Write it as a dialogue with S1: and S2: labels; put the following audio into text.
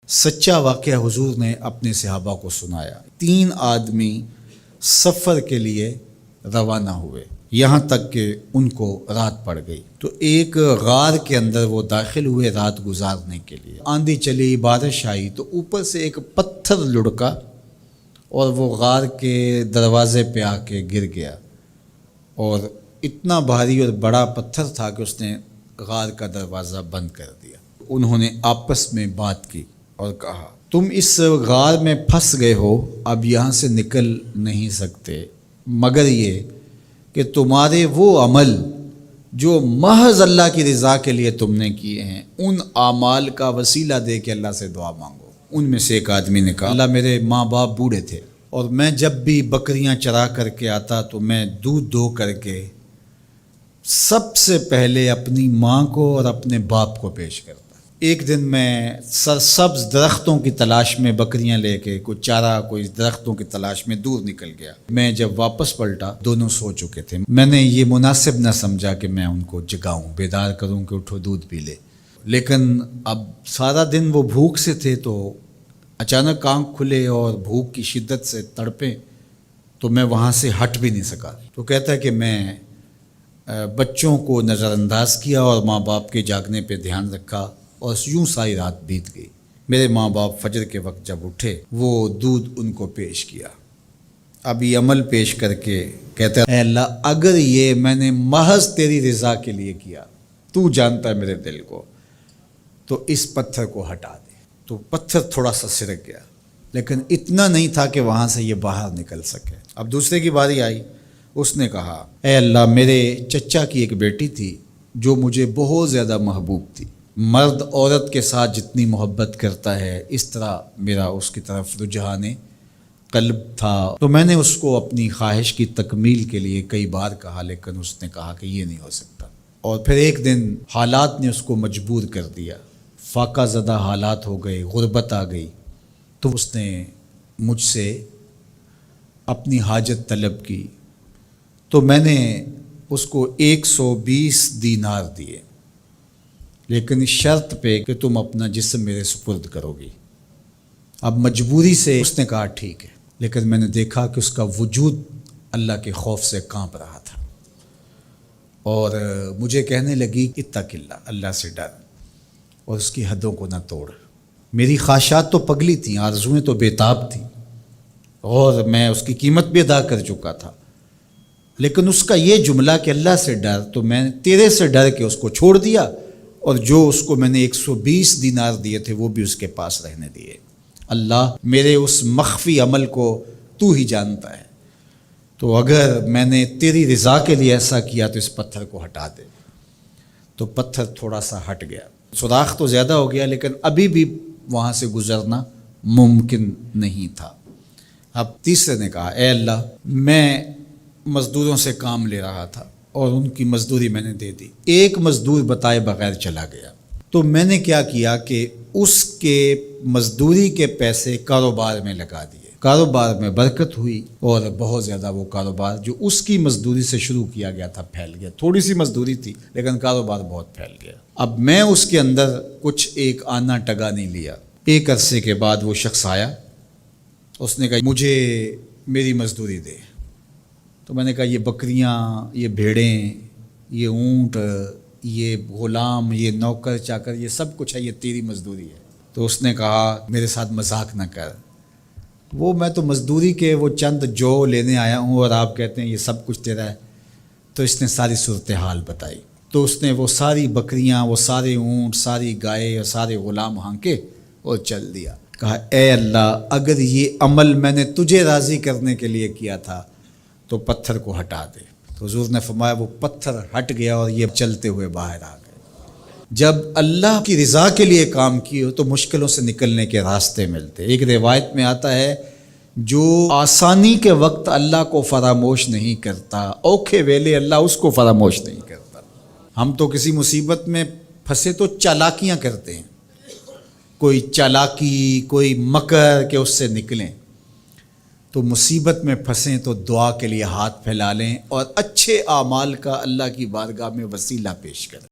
S1: سچا واقعہ حضور نے اپنے صحابہ کو سنایا۔ 3 آدمی سفر کے لیے روانہ ہوئے، یہاں تک کہ ان کو رات پڑ گئی، تو ایک غار کے اندر وہ داخل ہوئے رات گزارنے کے لیے۔ آندھی چلی، بارش آئی، تو اوپر سے ایک پتھر لڑکا اور وہ غار کے دروازے پہ آ کے گر گیا، اور اتنا بھاری اور بڑا پتھر تھا کہ اس نے غار کا دروازہ بند کر دیا۔ انہوں نے آپس میں بات کی اور کہا، تم اس غار میں پھنس گئے ہو، اب یہاں سے نکل نہیں سکتے مگر یہ کہ تمہارے وہ عمل جو محض اللہ کی رضا کے لیے تم نے کیے ہیں، ان اعمال کا وسیلہ دے کے اللہ سے دعا مانگو۔ ان میں سے ایک آدمی نے کہا، اللہ میرے ماں باپ بوڑھے تھے، اور میں جب بھی بکریاں چرا کر کے آتا تو میں دودھ دو کر کے سب سے پہلے اپنی ماں کو اور اپنے باپ کو پیش کرتا۔ ایک دن میں سرسبز درختوں کی تلاش میں بکریاں لے کے کوئی چارہ، کوئی درختوں کی تلاش میں دور نکل گیا۔ میں جب واپس پلٹا، دونوں سو چکے تھے۔ میں نے یہ مناسب نہ سمجھا کہ میں ان کو جگاؤں، بیدار کروں کہ اٹھو دودھ پی لے، لیکن اب سارا دن وہ بھوک سے تھے، تو اچانک آنکھ کھلے اور بھوک کی شدت سے تڑپے، تو میں وہاں سے ہٹ بھی نہیں سکا۔ تو کہتا ہے کہ میں بچوں کو نظر انداز کیا اور ماں باپ کے جاگنے پہ دھیان رکھا، اور یوں ساری رات بیت گئی۔ میرے ماں باپ فجر کے وقت جب اٹھے، وہ دودھ ان کو پیش کیا۔ اب یہ عمل پیش کر کے کہتا ہے، اے اللہ، اگر یہ میں نے محض تیری رضا کے لیے کیا، تو جانتا ہے میرے دل کو، تو اس پتھر کو ہٹا دے۔ تو پتھر تھوڑا سا سرک گیا، لیکن اتنا نہیں تھا کہ وہاں سے یہ باہر نکل سکے۔ اب دوسرے کی باری آئی، اس نے کہا، اے اللہ، میرے چچا کی ایک بیٹی تھی جو مجھے بہت زیادہ محبوب تھی۔ مرد عورت کے ساتھ جتنی محبت کرتا ہے، اس طرح میرا اس کی طرف رجحان قلب تھا، تو میں نے اس کو اپنی خواہش کی تکمیل کے لیے کئی بار کہا، لیکن اس نے کہا کہ یہ نہیں ہو سکتا۔ اور پھر ایک دن حالات نے اس کو مجبور کر دیا، فاقہ زدہ حالات ہو گئے، غربت آ گئی، تو اس نے مجھ سے اپنی حاجت طلب کی، تو میں نے اس کو 120 دینار دیے، لیکن اس شرط پہ کہ تم اپنا جسم میرے سپرد کرو گی۔ اب مجبوری سے اس نے کہا ٹھیک ہے، لیکن میں نے دیکھا کہ اس کا وجود اللہ کے خوف سے کانپ رہا تھا، اور مجھے کہنے لگی، اتق اللہ، اللہ سے ڈر، اور اس کی حدوں کو نہ توڑ۔ میری خواہشات تو پگلی تھیں، آرزوئیں تو بے تاب تھیں، اور میں اس کی قیمت بھی ادا کر چکا تھا، لیکن اس کا یہ جملہ کہ اللہ سے ڈر، تو میں نے تیرے سے ڈر کے اس کو چھوڑ دیا، اور جو اس کو میں نے 120 دینار دیے تھے وہ بھی اس کے پاس رہنے دیے۔ اللہ، میرے اس مخفی عمل کو تو ہی جانتا ہے، تو اگر میں نے تیری رضا کے لیے ایسا کیا تو اس پتھر کو ہٹا دے۔ تو پتھر تھوڑا سا ہٹ گیا، سوراخ تو زیادہ ہو گیا، لیکن ابھی بھی وہاں سے گزرنا ممکن نہیں تھا۔ اب تیسرے نے کہا، اے اللہ، میں مزدوروں سے کام لے رہا تھا اور ان کی مزدوری میں نے دے دی، ایک مزدور بتائے بغیر چلا گیا، تو میں نے کیا کیا کہ اس کے مزدوری کے پیسے کاروبار میں لگا دیے۔ کاروبار میں برکت ہوئی، اور بہت زیادہ وہ کاروبار جو اس کی مزدوری سے شروع کیا گیا تھا پھیل گیا۔ تھوڑی سی مزدوری تھی، لیکن کاروبار بہت پھیل گیا۔ اب میں اس کے اندر کچھ ایک آنا ٹگا نہیں لیا۔ ایک عرصے کے بعد وہ شخص آیا، اس نے کہا، مجھے میری مزدوری دے۔ تو میں نے کہا، یہ بکریاں، یہ بھیڑیں، یہ اونٹ، یہ غلام، یہ نوکر چاکر، یہ سب کچھ ہے، یہ تیری مزدوری ہے۔ تو اس نے کہا، میرے ساتھ مذاق نہ کر، میں تو مزدوری کے وہ چند جو لینے آیا ہوں، اور آپ کہتے ہیں یہ سب کچھ تیرا ہے۔ تو اس نے ساری صورتحال بتائی، تو اس نے وہ ساری بکریاں، وہ سارے اونٹ، ساری گائے اور سارے غلام ہانکے اور چل دیا۔ کہا، اے اللہ، اگر یہ عمل میں نے تجھے راضی کرنے کے لیے کیا تھا تو پتھر کو ہٹا دے۔ تو حضور نے فرمایا، وہ پتھر ہٹ گیا اور یہ چلتے ہوئے باہر آ گئے۔ جب اللہ کی رضا کے لیے کام کیے تو مشکلوں سے نکلنے کے راستے ملتے۔ ایک روایت میں آتا ہے، جو آسانی کے وقت اللہ کو فراموش نہیں کرتا، اوکھے ویلے اللہ اس کو فراموش نہیں کرتا۔ ہم تو کسی مصیبت میں پھنسے تو چالاکیاں کرتے ہیں، کوئی چالاکی، کوئی مکر کہ اس سے نکلیں۔ تو مصیبت میں پھنسیں تو دعا کے لیے ہاتھ پھیلا لیں، اور اچھے اعمال کا اللہ کی بارگاہ میں وسیلہ پیش کریں۔